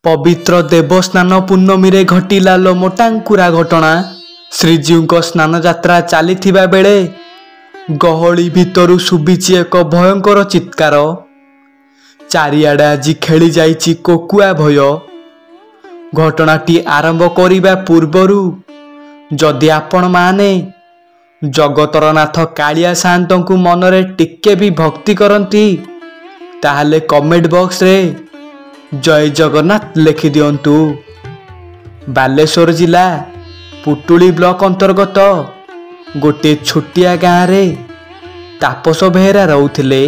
पवित्र देवस्नान पूर्णमी रे घटिला लोमटांकुरा घटना। श्रीजीउଙ୍କ स्नान यात्रा चलीथिबा बेले गहली भितरु सुबिछि एक भयंकर चित्कार। चारिआडे आज खेली जाइछि कोकुआ भय। घटनाटी आरंभ करिबा पूर्वरु जदि आपण माने जगतर नाथ कालिया सान्तंकु मनरे टिके भी भक्ति करंती ताहले कमेंट बॉक्स रे जय जगन्नाथ लिखि दियंतु। बालेश्वर जिला पुटुली ब्लॉक अंतर्गत गोटे छोटिया गाँव रे तापस बेहेरा रहउथिले।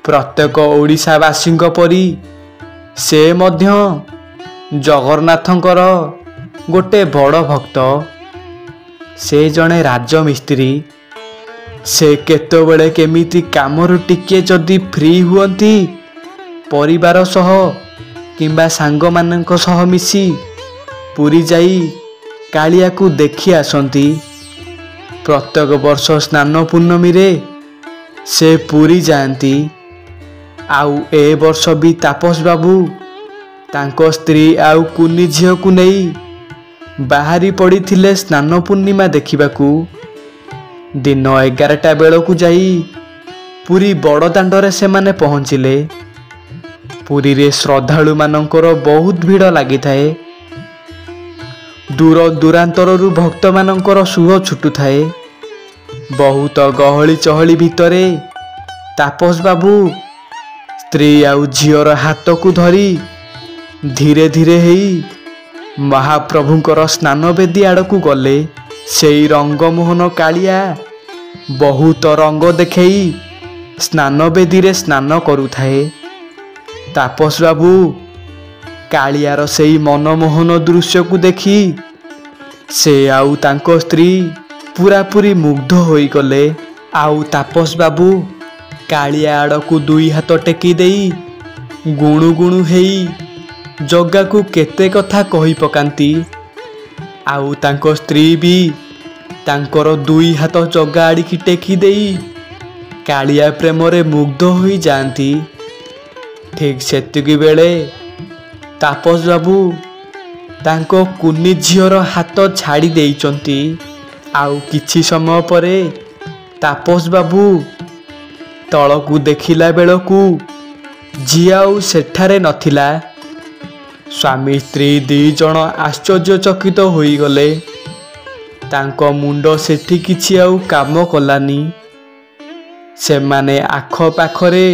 प्रत्येक ओडिशावासी परी से मध्य जगन्नाथंकर गोटे बड़ भक्त। से जड़े राजमिस्त्री। से केतबेले केमिति कामरु टिके जदि फ्री हुअंती परिवार सह किंबा सांग मानक सह मिसी पुरी जाई कालिया को देखि आसंती। प्रत्येक वर्ष स्नान पूर्णमी रे से पुरी जाती। आउ ए वर्ष भी तापस बाबू तांको स्त्री आउ कुनी झियो को नहीं बाहरी पड़िथिले स्नान पूर्णिमा देखिबाकू। दिन 11टा बेलकू जाई पुरी बड़ दांडरे से माने पहुँचिले। पुरी रे श्रद्धालु मानकर बहुत भीड़ लगी थाए। दूर दूरांतरु भक्त मानकर सुह छुटु थाए। बहुत गहली चहली भितरे तापस बाबू स्त्री आउ झीवर हाथ को धरी धीरे धीरे हेई महाप्रभुंकर स्नान बेदी आड़कू गले। सेई रंगमोहन कालिया बहुत रंग देखेई स्नान बेदी रे स्नान करुथाए। तापस बाबू कालियार सेई मनमोहन दृश्य को देखी से आउ तांको स्त्री पूरापूरी मुग्ध होई गले। आउ तापस बाबू कालिया आड़कू दुई हाथ टेकी देई गुणु गुणु हेई जगा को केते कथा कही पकांती। आउ तांको स्त्री भी तांकर दुई हाथ जगा आड़िकी टेकी देई कालिया प्रेम रे मुग्ध होई जाती। ठीक सेतिकी बेले तापस बाबू तांको कुनी झीवर हाथ छाड़ी देइचंती। आउ किछि समय परे तापस बाबू तळकू देखिला बेलकू झियाउ सेठारे नथिला। स्वामी स्त्री दी जण आश्चर्यचकित होई गले। तांको मुंड सेठी किछि आउ काम कलानी। से माने आख पाखरे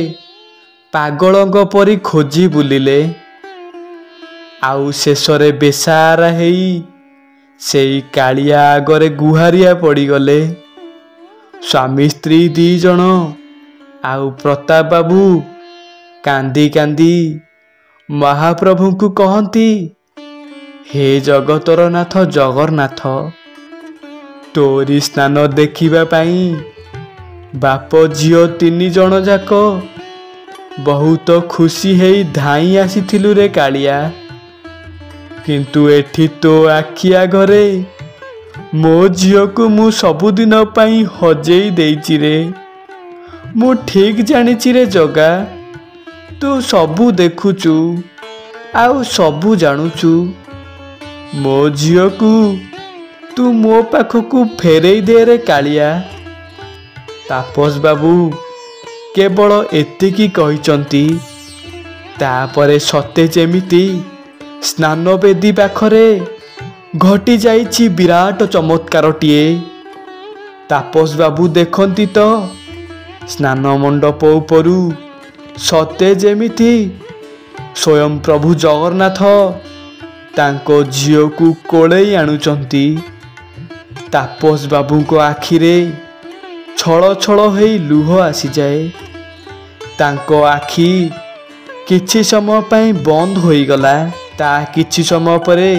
पागलंग परी खोजी बुलिले। आउ शेषरे बेसारा हेई सेई कालिया आगरे गुहारिया पड़ीगले। स्वामी स्त्री दी जण आउ प्रताप बाबू कांदी कांदी महाप्रभु को कहती, हे जगतर नाथ जगन्नाथ, तोरी स्नान देखिबा पाई बाप झियो 3 जण जाक बहुत खुशी हेई धाई आसीथिलु रे कालिया। किंतु एठी तो आखि आगरे मो झियो को मु सबुदिन पाई हजेई देइछि रे। मु ठीक जानिछि रे जगा, तू सबू देखुचु आउ सबू जानुचु। मो झियो को तू मो पाखकू फेरेई दे रे कालिया। तापस बाबू केवल एतिकी कहिचंती। तापरे सते जेमिति स्नान बेदी पाखरे घटी जाइछि विराट चमत्कारटिए। तापस बाबू देखंती तो स्नान मंडप उपरु सते जेमिति स्वयं प्रभु जगन्नाथ तांको झियो को कोड़ेई आणुचंती। तापस बाबू को आखिरे छଳ छଳ हेई लुह आसी जाए। तांको आखि किछि समय पाई बंद होई गला। ता किछि समय परे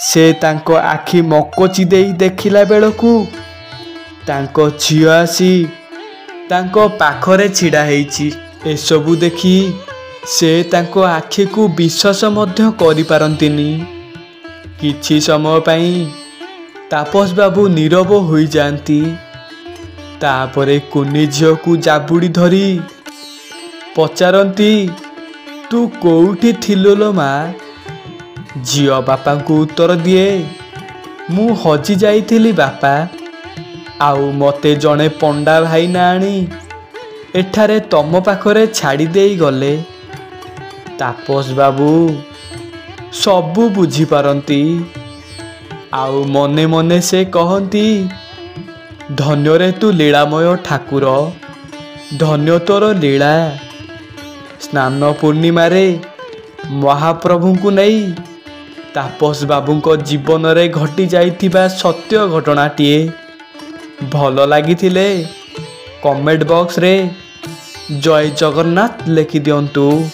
से तांको आखि मकोची देई देखिला बेलकू तांको झियो आसी तांको पाखरे छिड़ा हेइछि। एसबू देखी से तांको आखि को विश्वास मध्य करि पारंतिनी। किछि समय पाई तापस बाबू नीरव होई जांती। तापरे कुनी झियो को जाबुड़ी धरी पचारती, ତୁ କୋଉଠି ଥିଲୁ ଲୋ ମା? ଝିଅ ବାପାଙ୍କୁ ଉତ୍ତର ଦିଏ, ମୁଁ ହଜି ଯାଇଥିଲି ବାପା। ଆଉ ମୋତେ ଜଣେ ପଣ୍ଡା ଭାଇନା ଆଣି ଏଠାରେ ତମ ପାଖରେ ଛାଡ଼ି ଦେଇ ଗଲେ। ତାପସ ବାବୁ ସବୁ ବୁଝିପାରନ୍ତି। ଆଉ ମନେ ମନେ ସେ କହନ୍ତି, ଧନ୍ୟରେ ତୁ ଲୀଳାମୟ ଠାକୁର, ଧନ୍ୟ ତୋର ଲୀଳା। ସ୍ନାନ ପୂର୍ଣ୍ଣିମାରେ ମହାପ୍ରଭୁଙ୍କୁ ନେଇ ତାପସ ବାବୁଙ୍କ ଜୀବନରେ ଘଟି ଯାଇଥିବା ସତ୍ୟ ଘଟଣାଟିଏ ଭଲ ଲାଗିଥିଲେ କମେଣ୍ଟ ବକ୍ସରେ ଜୟ ଜଗନ୍ନାଥ ଲେଖିଦିଅନ୍ତୁ।